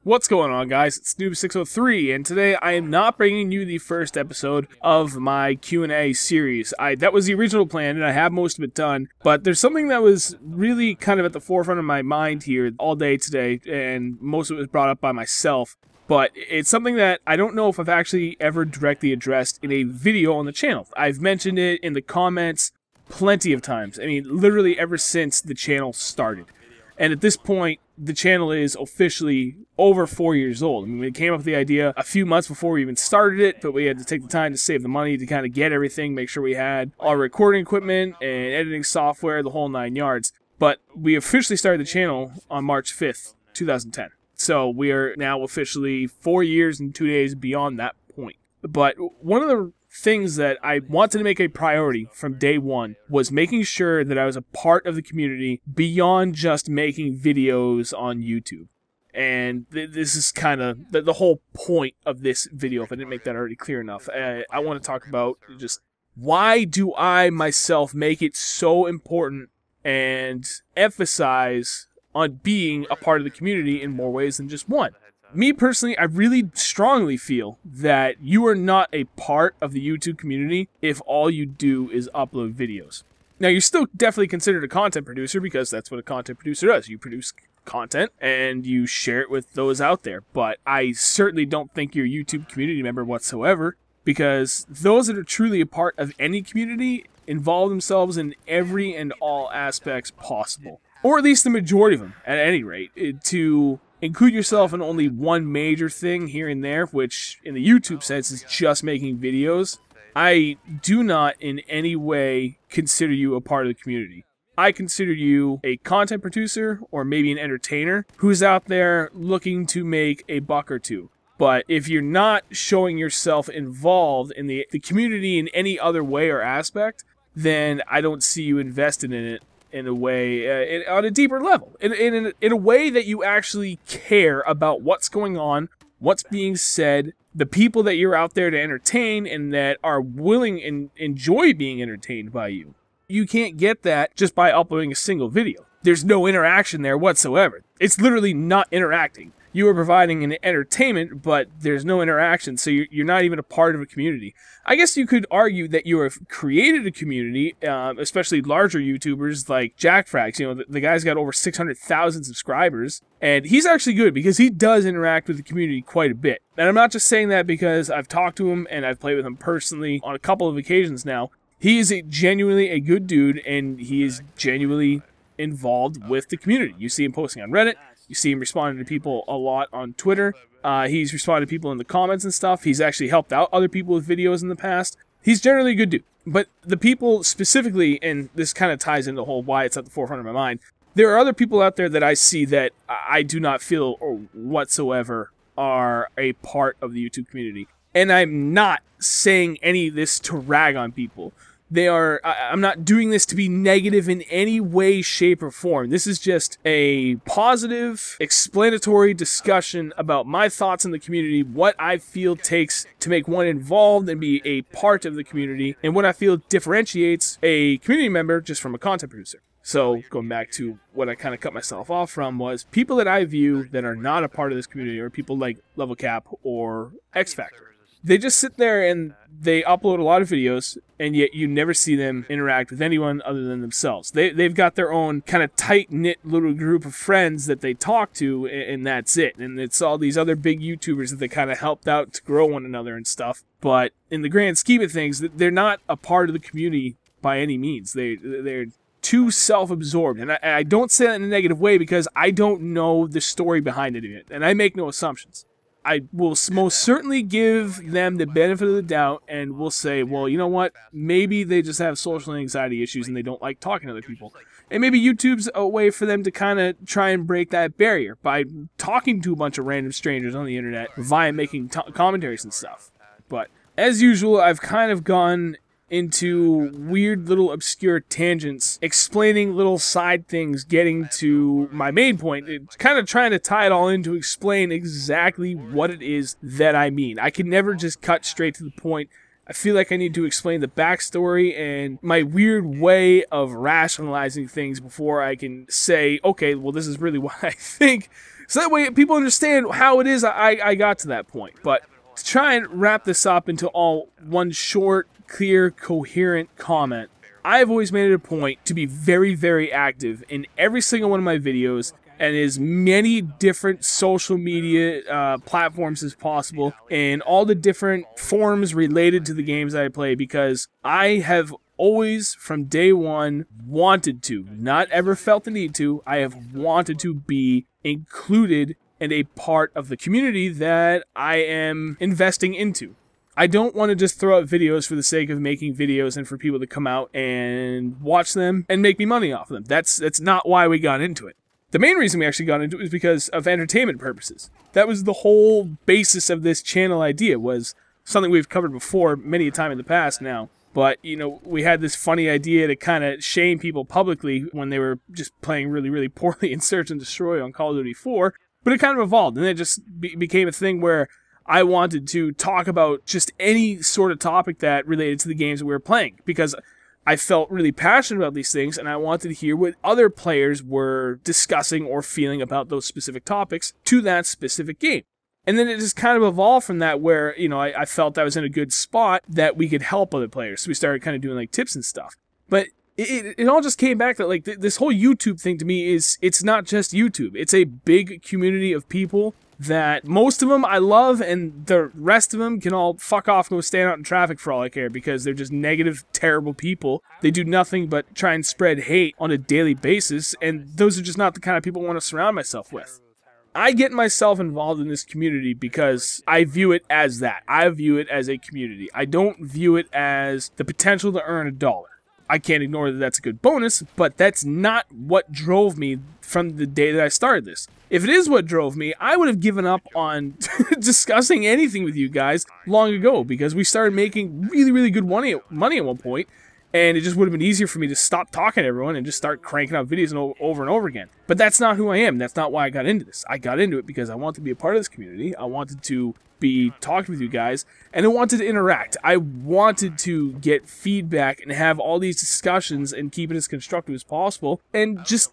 What's going on, guys? It's Noob603, and today I am not bringing you the first episode of my Q&A series. That was the original plan, and I have most of it done, but there's something that was really kind of at the forefront of my mind here all day today, and most of it was brought up by myself, but it's something that I don't know if I've actually ever directly addressed in a video on the channel. I've mentioned it in the comments plenty of times. I mean, literally ever since the channel started. And at this point, the channel is officially over 4 years old. I mean, we came up with the idea a few months before we even started it, but we had to take the time to save the money to kind of get everything, make sure we had all recording equipment and editing software, the whole 9 yards. But we officially started the channel on March 5th, 2010. So we are now officially 4 years and 2 days beyond that point. But one of the things that I wanted to make a priority from day one was making sure that I was a part of the community beyond just making videos on YouTube. And this is kind of the whole point of this video, if I didn't make that already clear enough. I want to talk about just why do I myself make it so important and emphasize on being a part of the community in more ways than just one. Me personally, I really strongly feel that you are not a part of the YouTube community if all you do is upload videos. Now, you're still definitely considered a content producer because that's what a content producer does. You produce content and you share it with those out there. But I certainly don't think you're a YouTube community member whatsoever, because those that are truly a part of any community involve themselves in every and all aspects possible. Or at least the majority of them, at any rate, to include yourself in only one major thing here and there, which in the YouTube sense is just making videos. I do not in any way consider you a part of the community. I consider you a content producer or maybe an entertainer who's out there looking to make a buck or two. But if you're not showing yourself involved in the community in any other way or aspect, then I don't see you invested in it in a way, on a deeper level, in a way that you actually care about what's going on, what's being said, the people that you're out there to entertain and that are willing and enjoy being entertained by you. You can't get that just by uploading a single video. There's no interaction there whatsoever. It's literally not interacting. You are providing an entertainment, but there's no interaction, so you're not even a part of a community. I guess you could argue that you have created a community, especially larger YouTubers like JackFrags. You know, the guy's got over 600,000 subscribers, and he's actually good because he does interact with the community quite a bit. And I'm not just saying that because I've talked to him and I've played with him personally on a couple of occasions now. He is genuinely a good dude, and he is genuinely involved with the community. You see him posting on Reddit. You see him responding to people a lot on Twitter. He's responded to people in the comments and stuff. He's actually helped out other people with videos in the past. He's generally a good dude. But the people specifically, and this kind of ties into the whole why it's at the forefront of my mind, there are other people out there that I see that I do not feel or whatsoever are a part of the YouTube community. And I'm not saying any of this to rag on people. I'm not doing this to be negative in any way, shape, or form. This is just a positive, explanatory discussion about my thoughts in the community, what I feel takes to make one involved and be a part of the community, and what I feel differentiates a community member just from a content producer. So, going back to what I kind of cut myself off from was people that I view that are not a part of this community are people like Level Cap or X Factor. They just sit there and they upload a lot of videos, and yet you never see them interact with anyone other than themselves. They've got their own kind of tight-knit little group of friends that they talk to, and that's it. And it's all these other big YouTubers that they kind of helped out to grow one another and stuff. But in the grand scheme of things, they're not a part of the community by any means. They're too self-absorbed. And I don't say that in a negative way because I don't know the story behind any of it, and I make no assumptions. I will most certainly give them the benefit of the doubt and will say, well, you know what? Maybe they just have social anxiety issues and they don't like talking to other people. And maybe YouTube's a way for them to kind of try and break that barrier by talking to a bunch of random strangers on the internet via making commentaries and stuff. But as usual, I've kind of gone into weird little obscure tangents, explaining little side things, getting to my main point, kind of trying to tie it all in to explain exactly what it is that I mean. I can never just cut straight to the point. I feel like I need to explain the backstory and my weird way of rationalizing things before I can say, okay, well, this is really what I think So that way people understand how it is I got to that point. But to try and wrap this up into all one short, clear, coherent comment, I've always made it a point to be very, very active in every single one of my videos and as many different social media platforms as possible and all the different forums related to the games I play, because I have always, from day one, wanted to, not ever felt the need to, I have wanted to be included and a part of the community that I am investing into. I don't want to just throw out videos for the sake of making videos and for people to come out and watch them and make me money off of them. That's not why we got into it. The main reason we actually got into it was because of entertainment purposes. That was the whole basis of this channel idea, was something we've covered before many a time in the past now. But, you know, we had this funny idea to kind of shame people publicly when they were just playing really, really poorly in Search and Destroy on Call of Duty 4. But it kind of evolved, and it just became a thing where I wanted to talk about just any sort of topic that related to the games that we were playing, because I felt really passionate about these things, and I wanted to hear what other players were discussing or feeling about those specific topics to that specific game. And then it just kind of evolved from that, where, you know, I felt I was in a good spot that we could help other players. So we started kind of doing like tips and stuff. But it all just came back that like this whole YouTube thing to me it's not just YouTube. It's a big community of people that most of them I love, and the rest of them can all fuck off and go stand out in traffic for all I care, because they're just negative, terrible people. They do nothing but try and spread hate on a daily basis, and those are just not the kind of people I want to surround myself with. I get myself involved in this community because I view it as that. I view it as a community. I don't view it as the potential to earn $1. I can't ignore that that's a good bonus, but that's not what drove me from the day that I started this. If it is what drove me, I would have given up on discussing anything with you guys long ago, because we started making really, really good money at one point, and it just would have been easier for me to stop talking to everyone and just start cranking out videos over and over again. But that's not who I am. That's not why I got into this. I got into it because I wanted to be a part of this community. I wanted to be talking with you guys, and I wanted to interact. I wanted to get feedback and have all these discussions and keep it as constructive as possible and just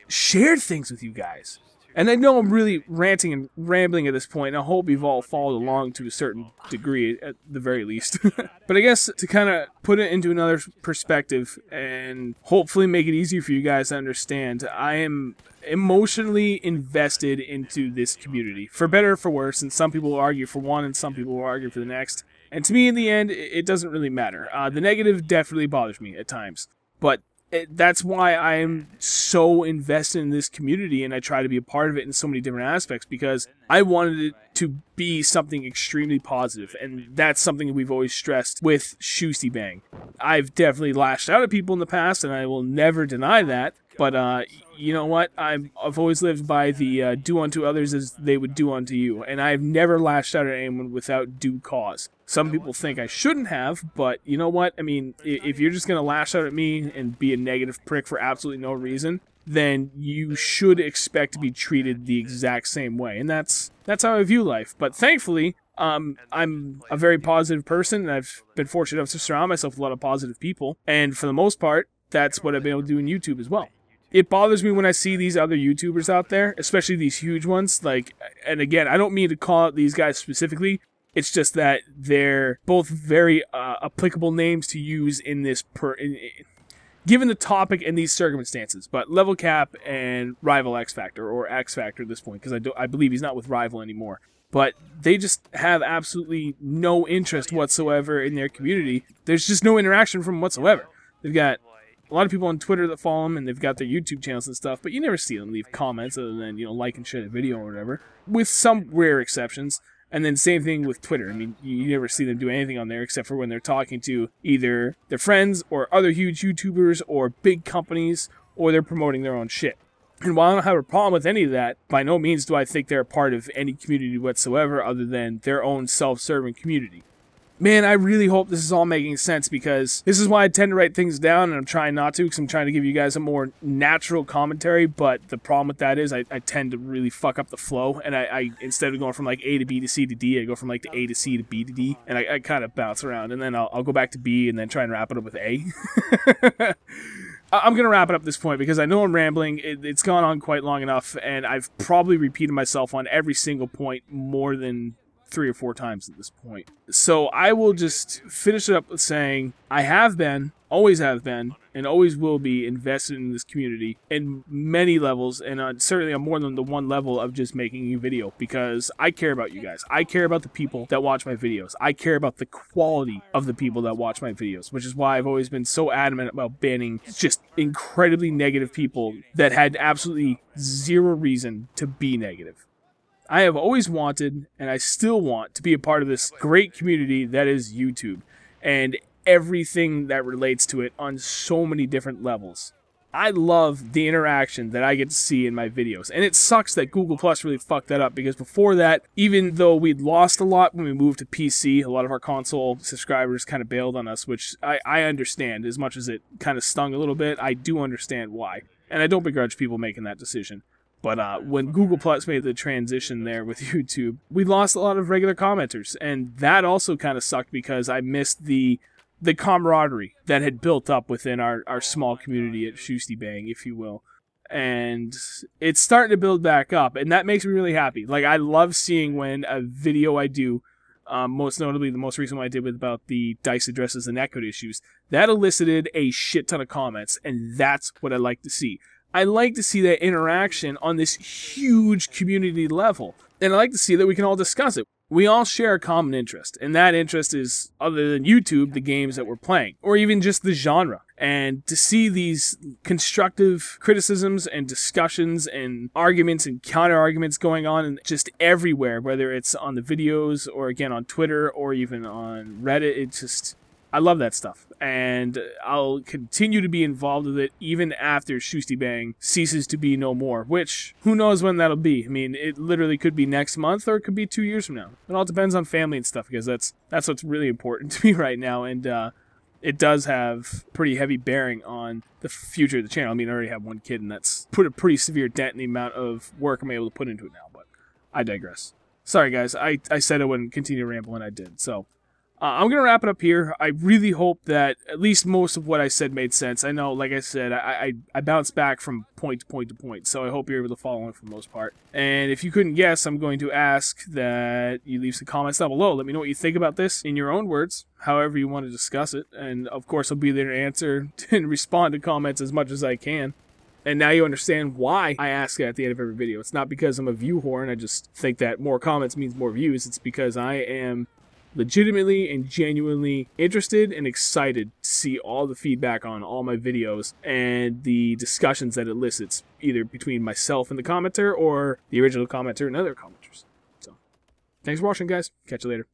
share things with you guys. And I know I'm really ranting and rambling at this point, and I hope you've all followed along to a certain degree, at the very least. But I guess to kind of put it into another perspective and hopefully make it easier for you guys to understand, I am emotionally invested into this community, for better or for worse, and some people will argue for one and some people will argue for the next. And to me, in the end, it doesn't really matter. The negative definitely bothers me at times, but that's why I am so invested in this community, and I try to be a part of it in so many different aspects, because I wanted it to be something extremely positive, and that's something that we've always stressed with Shustybang. I've definitely lashed out at people in the past, and I will never deny that, but you know what? I've always lived by the do unto others as they would do unto you, and I've never lashed out at anyone without due cause. Some people think I shouldn't have, but you know what? I mean, if you're just going to lash out at me and be a negative prick for absolutely no reason, then you should expect to be treated the exact same way, and that's how I view life. But thankfully, I'm a very positive person, and I've been fortunate enough to surround myself with a lot of positive people, and for the most part, that's what I've been able to do in YouTube as well. It bothers me when I see these other YouTubers out there, especially these huge ones, like, and again, I don't mean to call out these guys specifically, it's just that they're both very applicable names to use in this given the topic and these circumstances. But Level Cap and Rival X Factor, or X Factor at this point, because I believe he's not with Rival anymore. But they just have absolutely no interest whatsoever in their community. There's just no interaction from them whatsoever. They've got a lot of people on Twitter that follow them, and they've got their YouTube channels and stuff, but you never see them leave comments other than, you know, like and share the video or whatever, with some rare exceptions. And then same thing with Twitter. I mean, you never see them do anything on there except for when they're talking to either their friends or other huge YouTubers or big companies, or they're promoting their own shit. And while I don't have a problem with any of that, by no means do I think they're a part of any community whatsoever other than their own self-serving community. Man, I really hope this is all making sense, because this is why I tend to write things down, and I'm trying not to, because I'm trying to give you guys a more natural commentary, but the problem with that is I tend to really fuck up the flow, and I instead of going from like A to B to C to D, I go from like to A to C to B to D, and I kind of bounce around, and then I'll go back to B and then try and wrap it up with A. I'm going to wrap it up at this point because I know I'm rambling. It's gone on quite long enough, and I've probably repeated myself on every single point more than 3 or 4 times at this point. So I will just finish it up with saying I have been, always have been, and always will be invested in this community in many levels, and certainly on more than the one level of just making a video, because I care about you guys. I care about the people that watch my videos. I care about the quality of the people that watch my videos, which is why I've always been so adamant about banning just incredibly negative people that had absolutely zero reason to be negative. I have always wanted, and I still want, to be a part of this great community that is YouTube, and everything that relates to it on so many different levels. I love the interaction that I get to see in my videos, and it sucks that Google Plus really fucked that up, because before that, even though we'd lost a lot when we moved to PC, a lot of our console subscribers kind of bailed on us, which I understand. As much as it kind of stung a little bit, I do understand why, and I don't begrudge people making that decision. But when Google Plus made the transition there with YouTube, we lost a lot of regular commenters, and that also kind of sucked because I missed the camaraderie that had built up within our small community at Shustybang, if you will. And it's starting to build back up, and that makes me really happy. Like, I love seeing when a video I do, most notably the most recent one I did with about the DayZ addresses and netcode issues, that elicited a shit ton of comments, and that's what I like to see. I like to see that interaction on this huge community level, and I like to see that we can all discuss it. We all share a common interest, and that interest is, other than YouTube, the games that we're playing, or even just the genre. And to see these constructive criticisms and discussions and arguments and counter-arguments going on and just everywhere, whether it's on the videos or, again, on Twitter or even on Reddit, it's just... I love that stuff, and I'll continue to be involved with it even after Shustybang ceases to be no more, which, who knows when that'll be. I mean, it literally could be next month, or it could be 2 years from now. It all depends on family and stuff, because that's what's really important to me right now, and it does have pretty heavy bearing on the future of the channel. I mean, I already have one kid, and that's put a pretty severe dent in the amount of work I'm able to put into it now, but I digress. Sorry, guys, I said I wouldn't continue to ramble, and I did, so... I'm going to wrap it up here. I really hope that at least most of what I said made sense. I know, like I said, I bounce back from point to point to point, so I hope you're able to follow it for the most part. And if you couldn't guess, I'm going to ask that you leave some comments down below. Let me know what you think about this in your own words, however you want to discuss it. And, of course, I'll be there to answer and respond to comments as much as I can. And now you understand why I ask it at the end of every video. It's not because I'm a view whore and I just think that more comments means more views. It's because I am... legitimately and genuinely interested and excited to see all the feedback on all my videos and the discussions that it elicits, either between myself and the commenter or the original commenter and other commenters. So, thanks for watching, guys. Catch you later.